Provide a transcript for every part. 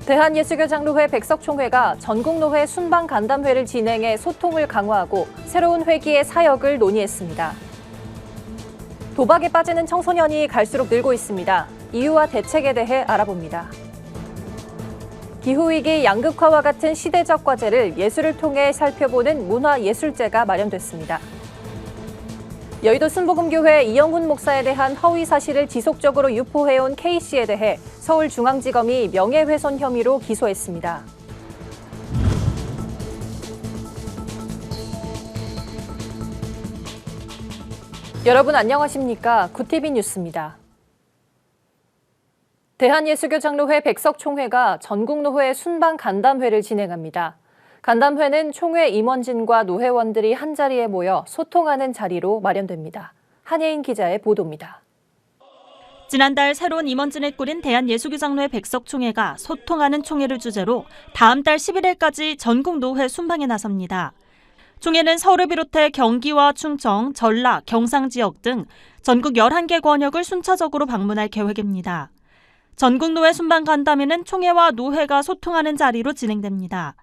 대한예수교장로회 백석총회가 전국노회 순방간담회를 진행해 소통을 강화하고 새로운 회기의 사역을 논의했습니다. 도박에 빠지는 청소년이 갈수록 늘고 있습니다. 이유와 대책에 대해 알아봅니다. 기후위기 양극화와 같은 시대적 과제를 예술을 통해 살펴보는 문화예술제가 마련됐습니다. 여의도 순복음교회 이영훈 목사에 대한 허위 사실을 지속적으로 유포해온 K씨에 대해 서울중앙지검이 명예훼손 혐의로 기소했습니다. 여러분 안녕하십니까? 굿TV 뉴스입니다. 대한예수교장로회 백석총회가 전국노회 순방간담회를 진행합니다. 간담회는 총회 임원진과 노회원들이 한자리에 모여 소통하는 자리로 마련됩니다. 한예인 기자의 보도입니다. 지난달 새로운 임원진을 꾸린 대한예수교장로회 백석총회가 소통하는 총회를 주제로 다음 달 11일까지 전국 노회 순방에 나섭니다. 총회는 서울을 비롯해 경기와 충청, 전라, 경상 지역 등 전국 11개 권역을 순차적으로 방문할 계획입니다. 전국 노회 순방 간담회는 총회와 노회가 소통하는 자리로 진행됩니다.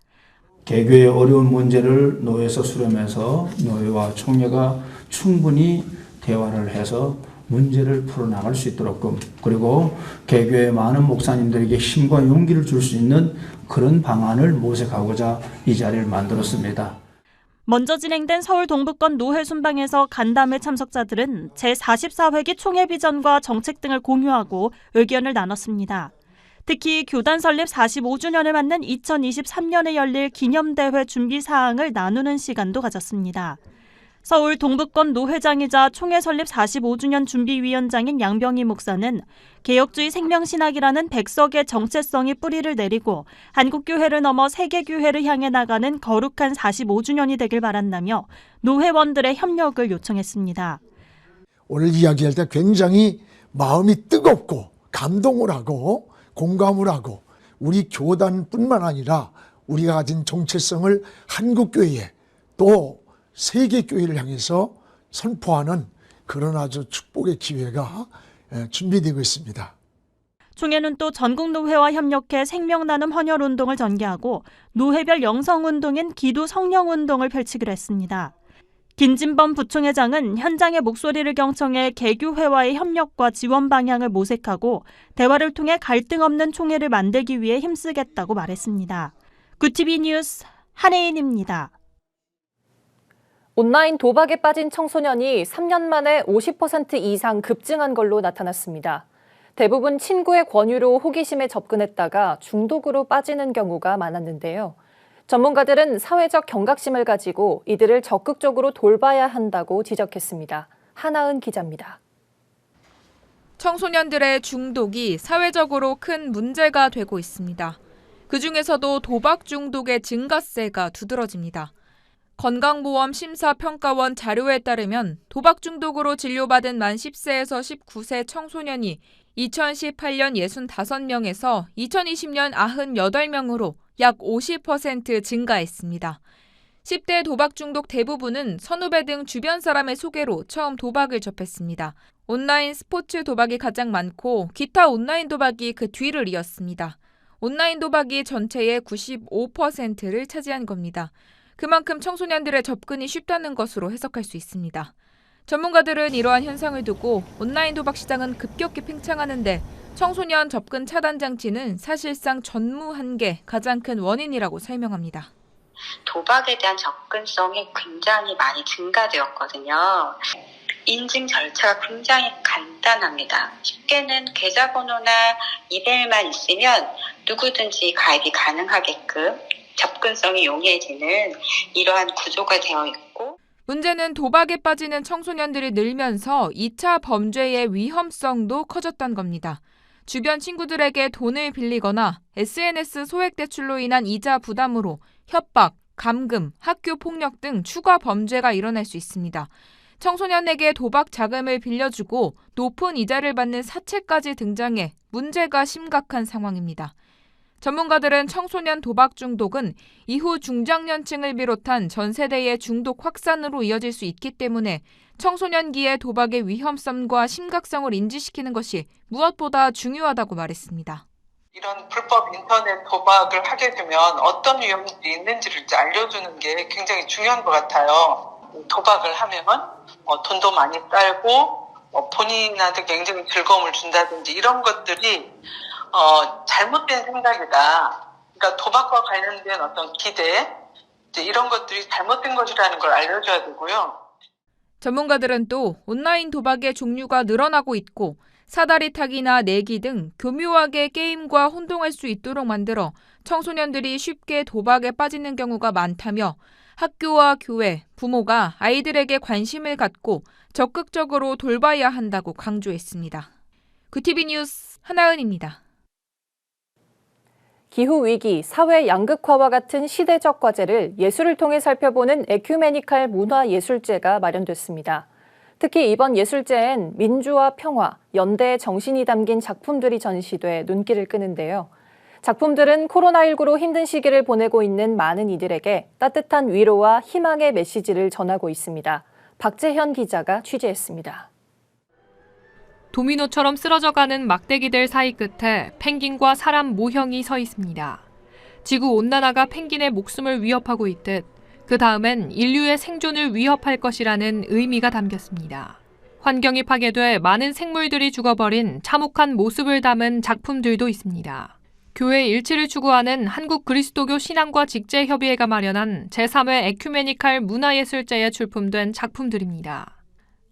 개교의 어려운 문제를 노회에서 수렴해서 노회와 총회가 충분히 대화를 해서 문제를 풀어나갈 수 있도록 그리고 개교의 많은 목사님들에게 힘과 용기를 줄 수 있는 그런 방안을 모색하고자 이 자리를 만들었습니다. 먼저 진행된 서울 동부권 노회 순방에서 간담회 참석자들은 제44회기 총회 비전과 정책 등을 공유하고 의견을 나눴습니다. 특히 교단 설립 45주년을 맞는 2023년에 열릴 기념대회 준비 사항을 나누는 시간도 가졌습니다. 서울 동부권 노회장이자 총회 설립 45주년 준비위원장인 양병희 목사는 개혁주의 생명신학이라는 백석의 정체성이 뿌리를 내리고 한국교회를 넘어 세계교회를 향해 나가는 거룩한 45주년이 되길 바란다며 노회원들의 협력을 요청했습니다. 오늘 이야기할 때 굉장히 마음이 뜨겁고 감동을 하고 공감을 하고 우리 교단뿐만 아니라 우리가 가진 정체성을 한국교회에 또 세계교회를 향해서 선포하는 그런 아주 축복의 기회가 준비되고 있습니다. 총회는 또 전국노회와 협력해 생명나눔 헌혈운동을 전개하고 노회별 영성운동인 기도 성령운동을 펼치기로 했습니다. 김진범 부총회장은 현장의 목소리를 경청해 개교회와의 협력과 지원 방향을 모색하고 대화를 통해 갈등 없는 총회를 만들기 위해 힘쓰겠다고 말했습니다. 굿TV 뉴스 한혜인입니다. 온라인 도박에 빠진 청소년이 3년 만에 50% 이상 급증한 걸로 나타났습니다. 대부분 친구의 권유로 호기심에 접근했다가 중독으로 빠지는 경우가 많았는데요. 전문가들은 사회적 경각심을 가지고 이들을 적극적으로 돌봐야 한다고 지적했습니다. 하나은 기자입니다. 청소년들의 중독이 사회적으로 큰 문제가 되고 있습니다. 그중에서도 도박 중독의 증가세가 두드러집니다. 건강보험심사평가원 자료에 따르면 도박 중독으로 진료받은 만 10세에서 19세 청소년이 2018년 65명에서 2020년 98명으로 약 50% 증가했습니다. 10대 도박 중독 대부분은 선후배 등 주변 사람의 소개로 처음 도박을 접했습니다. 온라인 스포츠 도박이 가장 많고 기타 온라인 도박이 그 뒤를 이었습니다. 온라인 도박이 전체의 95%를 차지한 겁니다. 그만큼 청소년들의 접근이 쉽다는 것으로 해석할 수 있습니다. 전문가들은 이러한 현상을 두고 온라인 도박 시장은 급격히 팽창하는데 청소년 접근 차단 장치는 사실상 전무한 게 가장 큰 원인이라고 설명합니다. 도박에 대한 접근성이 굉장히 많이 증가되었거든요. 인증 절차가 굉장히 간단합니다. 쉽게는 계좌번호나 이메일만 있으면 누구든지 가입이 가능하게끔 접근성이 용이해지는 이러한 구조가 되어 있고 문제는 도박에 빠지는 청소년들이 늘면서 2차 범죄의 위험성도 커졌다는 겁니다. 주변 친구들에게 돈을 빌리거나 SNS 소액 대출로 인한 이자 부담으로 협박, 감금, 학교 폭력 등 추가 범죄가 일어날 수 있습니다. 청소년에게 도박 자금을 빌려주고 높은 이자를 받는 사채까지 등장해 문제가 심각한 상황입니다. 전문가들은 청소년 도박 중독은 이후 중장년층을 비롯한 전 세대의 중독 확산으로 이어질 수 있기 때문에 청소년기의 도박의 위험성과 심각성을 인지시키는 것이 무엇보다 중요하다고 말했습니다. 이런 불법 인터넷 도박을 하게 되면 어떤 위험들이 있는지를 이제 알려주는 게 굉장히 중요한 것 같아요. 도박을 하면 돈도 많이 딸고 본인한테 굉장히 즐거움을 준다든지 이런 것들이 잘못된 생각이다. 그러니까 도박과 관련된 어떤 기대 이제 이런 것들이 잘못된 것이라는 걸 알려줘야 되고요. 전문가들은 또 온라인 도박의 종류가 늘어나고 있고 사다리 타기나 내기 등 교묘하게 게임과 혼동할 수 있도록 만들어 청소년들이 쉽게 도박에 빠지는 경우가 많다며 학교와 교회, 부모가 아이들에게 관심을 갖고 적극적으로 돌봐야 한다고 강조했습니다. 구티비 뉴스 하나은입니다. 기후위기, 사회 양극화와 같은 시대적 과제를 예술을 통해 살펴보는 에큐메니칼 문화예술제가 마련됐습니다. 특히 이번 예술제엔 민주화 평화, 연대의 정신이 담긴 작품들이 전시돼 눈길을 끄는데요. 작품들은 코로나19로 힘든 시기를 보내고 있는 많은 이들에게 따뜻한 위로와 희망의 메시지를 전하고 있습니다. 박재현 기자가 취재했습니다. 도미노처럼 쓰러져가는 막대기들 사이 끝에 펭귄과 사람 모형이 서 있습니다. 지구온난화가 펭귄의 목숨을 위협하고 있듯 그 다음엔 인류의 생존을 위협할 것이라는 의미가 담겼습니다. 환경이 파괴돼 많은 생물들이 죽어버린 참혹한 모습을 담은 작품들도 있습니다. 교회 일치를 추구하는 한국 그리스도교 신앙과 직제협의회가 마련한 제3회 에큐메니칼 문화예술제에 출품된 작품들입니다.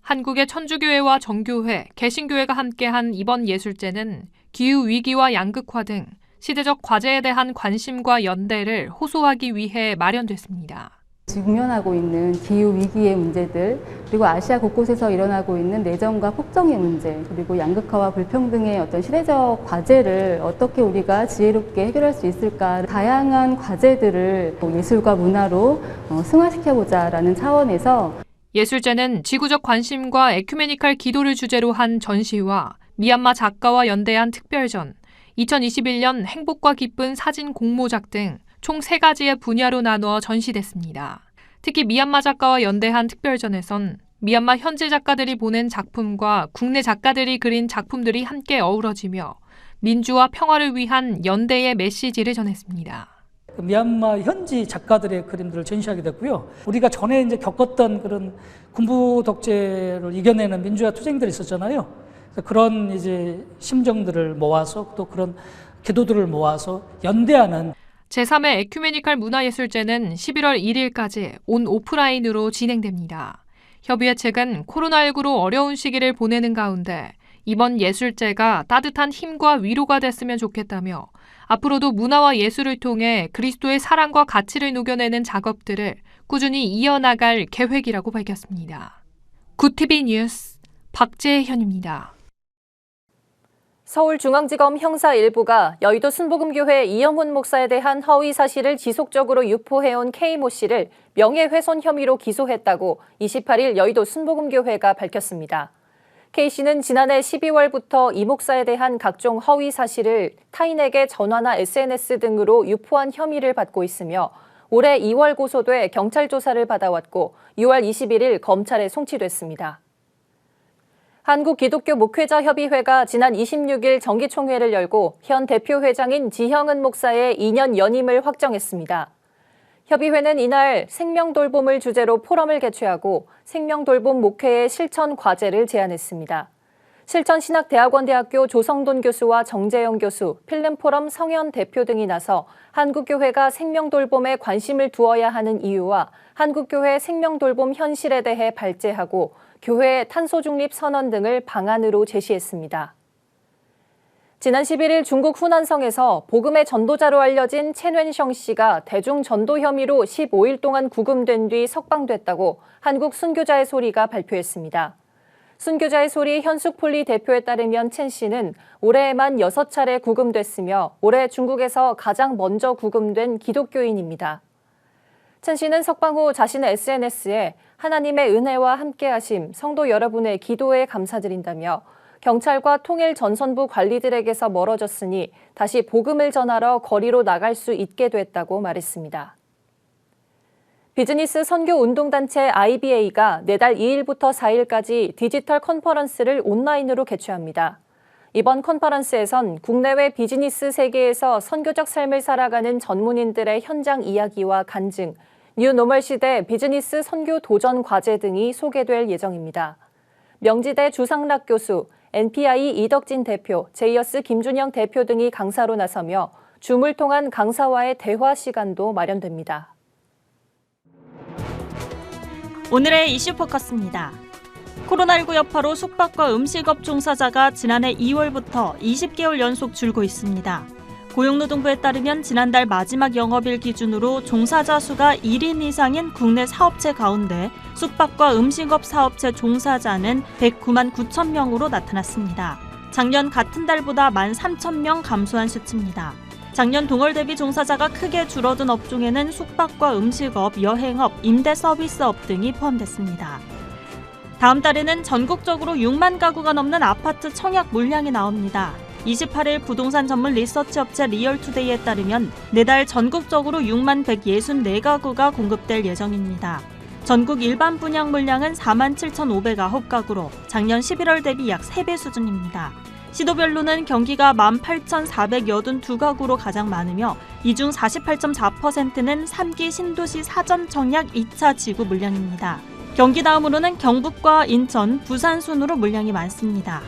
한국의 천주교회와 정교회, 개신교회가 함께한 이번 예술제는 기후위기와 양극화 등 시대적 과제에 대한 관심과 연대를 호소하기 위해 마련됐습니다. 직면하고 있는 기후위기의 문제들, 그리고 아시아 곳곳에서 일어나고 있는 내전과 폭정의 문제, 그리고 양극화와 불평등의 어떤 시대적 과제를 어떻게 우리가 지혜롭게 해결할 수 있을까, 다양한 과제들을 예술과 문화로 승화시켜보자라는 차원에서 예술제는 지구적 관심과 에큐메니칼 기도를 주제로 한 전시와 미얀마 작가와 연대한 특별전, 2021년 행복과 기쁜 사진 공모작 등 총 3가지의 분야로 나누어 전시됐습니다. 특히 미얀마 작가와 연대한 특별전에선 미얀마 현지 작가들이 보낸 작품과 국내 작가들이 그린 작품들이 함께 어우러지며 민주와 평화를 위한 연대의 메시지를 전했습니다. 미얀마 현지 작가들의 그림들을 전시하게 됐고요. 우리가 전에 이제 겪었던 그런 군부 독재를 이겨내는 민주화 투쟁들이 있었잖아요. 그런 이제 심정들을 모아서 또 그런 기도들을 모아서 연대하는 제3회 에큐메니칼 문화예술제는 11월 1일까지 온 오프라인으로 진행됩니다. 협의회 측은 코로나19로 어려운 시기를 보내는 가운데 이번 예술제가 따뜻한 힘과 위로가 됐으면 좋겠다며 앞으로도 문화와 예술을 통해 그리스도의 사랑과 가치를 녹여내는 작업들을 꾸준히 이어나갈 계획이라고 밝혔습니다. 구티비 뉴스 박재현입니다. 서울중앙지검 형사 1부가 여의도 순복음교회 이영훈 목사에 대한 허위 사실을 지속적으로 유포해온 K모 씨를 명예훼손 혐의로 기소했다고 28일 여의도 순복음교회가 밝혔습니다. K 씨는 지난해 12월부터 이 목사에 대한 각종 허위 사실을 타인에게 전화나 SNS 등으로 유포한 혐의를 받고 있으며 올해 2월 고소돼 경찰 조사를 받아왔고 6월 21일 검찰에 송치됐습니다. 한국기독교목회자협의회가 지난 26일 정기총회를 열고 현 대표회장인 지형은 목사의 2년 연임을 확정했습니다. 협의회는 이날 생명돌봄을 주제로 포럼을 개최하고 생명돌봄 목회의 실천 과제를 제안했습니다. 실천신학대학원대학교 조성돈 교수와 정재영 교수, 필름포럼 성현 대표 등이 나서 한국교회가 생명돌봄에 관심을 두어야 하는 이유와 한국교회 생명돌봄 현실에 대해 발제하고 교회의 탄소중립 선언 등을 방안으로 제시했습니다. 지난 11일 중국 후난성에서 복음의 전도자로 알려진 첸웬성 씨가 대중 전도 혐의로 15일 동안 구금된 뒤 석방됐다고 한국 순교자의 소리가 발표했습니다. 순교자의 소리 현숙폴리 대표에 따르면 첸 씨는 올해에만 6차례 구금됐으며 올해 중국에서 가장 먼저 구금된 기독교인입니다. 첸 씨는 석방 후 자신의 SNS에 하나님의 은혜와 함께하심, 성도 여러분의 기도에 감사드린다며 경찰과 통일전선부 관리들에게서 멀어졌으니 다시 복음을 전하러 거리로 나갈 수 있게 됐다고 말했습니다. 비즈니스 선교 운동단체 IBA가 내달 2일부터 4일까지 디지털 컨퍼런스를 온라인으로 개최합니다. 이번 컨퍼런스에선 국내외 비즈니스 세계에서 선교적 삶을 살아가는 전문인들의 현장 이야기와 간증, 뉴노멀 시대 비즈니스 선교 도전 과제 등이 소개될 예정입니다. 명지대 주상락 교수, NPI 이덕진 대표, 제이어스 김준영 대표 등이 강사로 나서며 줌을 통한 강사와의 대화 시간도 마련됩니다. 오늘의 이슈 포커스입니다. 코로나19 여파로 숙박과 음식업 종사자가 지난해 2월부터 20개월 연속 줄고 있습니다. 고용노동부에 따르면 지난달 마지막 영업일 기준으로 종사자 수가 1인 이상인 국내 사업체 가운데 숙박과 음식업 사업체 종사자는 109만 9천 명으로 나타났습니다. 작년 같은 달보다 13,000명 감소한 수치입니다. 작년 동월 대비 종사자가 크게 줄어든 업종에는 숙박과 음식업, 여행업, 임대 서비스업 등이 포함됐습니다. 다음 달에는 전국적으로 6만 가구가 넘는 아파트 청약 물량이 나옵니다. 28일 부동산 전문 리서치 업체 리얼투데이에 따르면 내달 전국적으로 6만 164가구가 공급될 예정입니다. 전국 일반 분양 물량은 4만 7,509가구로 작년 11월 대비 약 3배 수준입니다. 시도별로는 경기가 18,482가구로 가장 많으며 이 중 48.4%는 3기 신도시 사전 청약 2차 지구 물량입니다. 경기 다음으로는 경북과 인천, 부산 순으로 물량이 많습니다.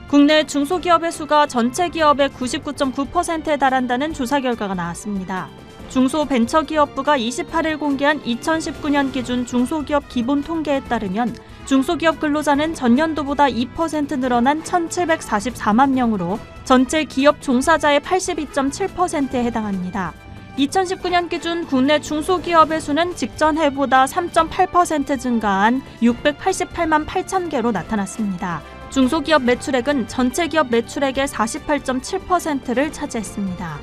국내 중소기업의 수가 전체 기업의 99.9%에 달한다는 조사 결과가 나왔습니다. 중소벤처기업부가 28일 공개한 2019년 기준 중소기업 기본 통계에 따르면 중소기업 근로자는 전년도보다 2% 늘어난 1,744만 명으로 전체 기업 종사자의 82.7%에 해당합니다. 2019년 기준 국내 중소기업의 수는 직전 해보다 3.8% 증가한 688만 8천 개로 나타났습니다. 중소기업 매출액은 전체 기업 매출액의 48.7%를 차지했습니다.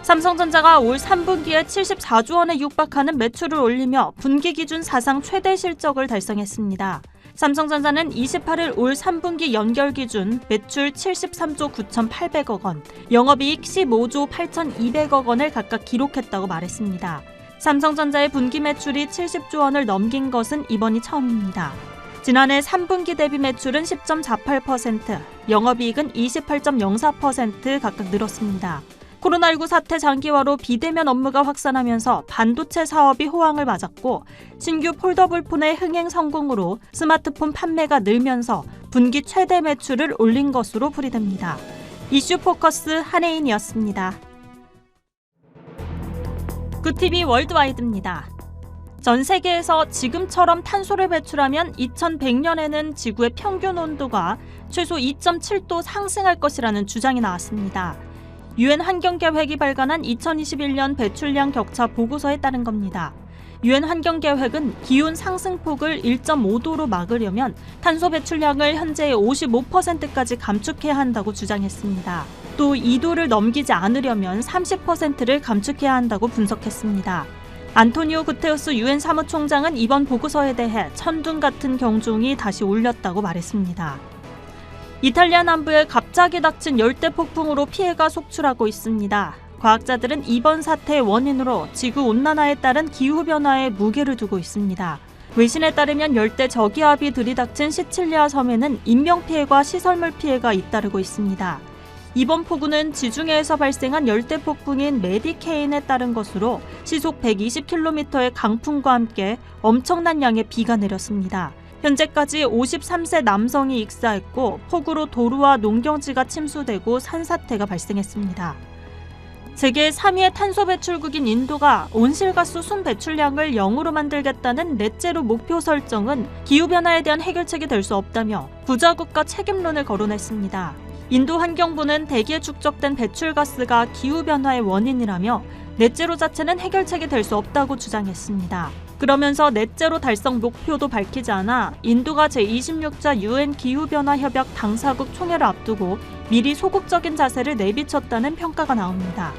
삼성전자가 올 3분기에 74조 원에 육박하는 매출을 올리며 분기 기준 사상 최대 실적을 달성했습니다. 삼성전자는 28일 올 3분기 연결 기준 매출 73조 9,800억 원, 영업이익 15조 8,200억 원을 각각 기록했다고 말했습니다. 삼성전자의 분기 매출이 70조 원을 넘긴 것은 이번이 처음입니다. 지난해 3분기 대비 매출은 10.48%, 영업이익은 28.04% 각각 늘었습니다. 코로나19 사태 장기화로 비대면 업무가 확산하면서 반도체 사업이 호황을 맞았고 신규 폴더블폰의 흥행 성공으로 스마트폰 판매가 늘면서 분기 최대 매출을 올린 것으로 풀이됩니다. 이슈 포커스 한혜인이었습니다. 굿TV 월드와이드입니다. 전 세계에서 지금처럼 탄소를 배출하면 2100년에는 지구의 평균 온도가 최소 2.7도 상승할 것이라는 주장이 나왔습니다. 유엔 환경계획이 발간한 2021년 배출량 격차 보고서에 따른 겁니다. 유엔 환경계획은 기온 상승폭을 1.5도로 막으려면 탄소 배출량을 현재의 55%까지 감축해야 한다고 주장했습니다. 또 2도를 넘기지 않으려면 30%를 감축해야 한다고 분석했습니다. 안토니오 구테우스 유엔 사무총장은 이번 보고서에 대해 천둥 같은 경종이 다시 울렸다고 말했습니다. 이탈리아 남부에 갑자기 닥친 열대 폭풍으로 피해가 속출하고 있습니다. 과학자들은 이번 사태의 원인으로 지구온난화에 따른 기후변화에 무게를 두고 있습니다. 외신에 따르면 열대 저기압이 들이닥친 시칠리아 섬에는 인명피해와 시설물 피해가 잇따르고 있습니다. 이번 폭우는 지중해에서 발생한 열대 폭풍인 메디케인에 따른 것으로 시속 120km의 강풍과 함께 엄청난 양의 비가 내렸습니다. 현재까지 53세 남성이 익사했고 폭우로 도로와 농경지가 침수되고 산사태가 발생했습니다. 세계 3위의 탄소 배출국인 인도가 온실가스 순 배출량을 0으로 만들겠다는 넷제로 목표 설정은 기후변화에 대한 해결책이 될 수 없다며 부자국가 책임론을 거론했습니다. 인도 환경부는 대기에 축적된 배출가스가 기후변화의 원인이라며 넷제로 자체는 해결책이 될 수 없다고 주장했습니다. 그러면서 넷제로 달성 목표도 밝히지 않아 인도가 제26차 유엔 기후변화협약 당사국 총회를 앞두고 미리 소극적인 자세를 내비쳤다는 평가가 나옵니다.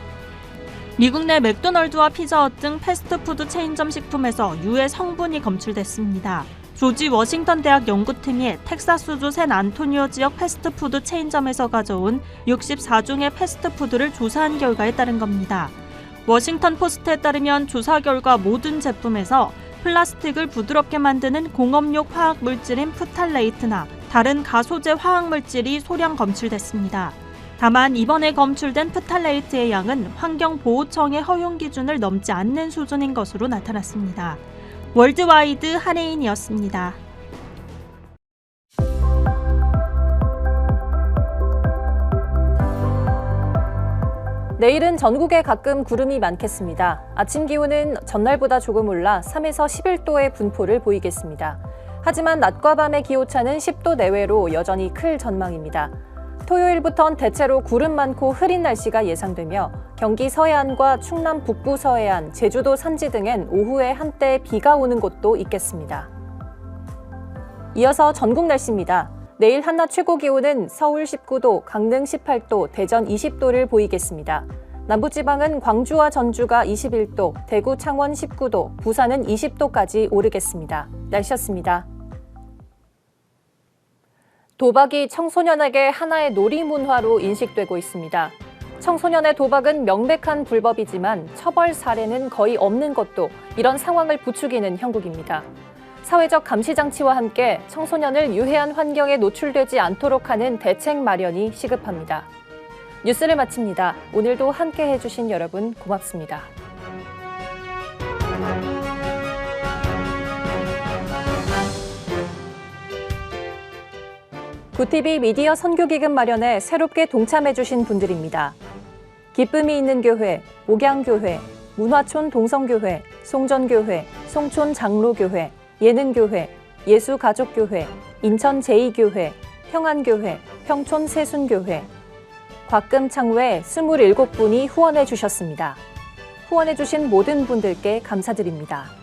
미국 내 맥도널드와 피자헛 등 패스트푸드 체인점 식품에서 유해 성분이 검출됐습니다. 조지 워싱턴 대학 연구팀이 텍사스주 샌 안토니오 지역 패스트푸드 체인점에서 가져온 64종의 패스트푸드를 조사한 결과에 따른 겁니다. 워싱턴 포스트에 따르면 조사 결과 모든 제품에서 플라스틱을 부드럽게 만드는 공업용 화학 물질인 프탈레이트나 다른 가소제 화학물질이 소량 검출됐습니다. 다만 이번에 검출된 프탈레이트의 양은 환경보호청의 허용 기준을 넘지 않는 수준인 것으로 나타났습니다. 월드와이드 한혜인이었습니다. 내일은 전국에 가끔 구름이 많겠습니다. 아침 기온은 전날보다 조금 올라 3에서 11도의 분포를 보이겠습니다. 하지만 낮과 밤의 기온차는 10도 내외로 여전히 클 전망입니다. 토요일부턴 대체로 구름 많고 흐린 날씨가 예상되며 경기 서해안과 충남 북부 서해안, 제주도 산지 등엔 오후에 한때 비가 오는 곳도 있겠습니다. 이어서 전국 날씨입니다. 내일 한낮 최고 기온은 서울 19도, 강릉 18도, 대전 20도를 보이겠습니다. 남부지방은 광주와 전주가 21도, 대구, 창원 19도, 부산은 20도까지 오르겠습니다. 날씨였습니다. 도박이 청소년에게 하나의 놀이문화로 인식되고 있습니다. 청소년의 도박은 명백한 불법이지만 처벌 사례는 거의 없는 것도 이런 상황을 부추기는 형국입니다. 사회적 감시장치와 함께 청소년을 유해한 환경에 노출되지 않도록 하는 대책 마련이 시급합니다. 뉴스를 마칩니다. 오늘도 함께 해주신 여러분 고맙습니다. 구티비 미디어 선교기금 마련에 새롭게 동참해주신 분들입니다. 기쁨이 있는 교회, 목양교회, 문화촌 동성교회, 송전교회, 송촌 장로교회, 예능교회, 예수가족교회, 인천 제2교회, 평안교회, 평촌 세순교회, 곽금창 외 27분이 후원해 주셨습니다. 후원해 주신 모든 분들께 감사드립니다.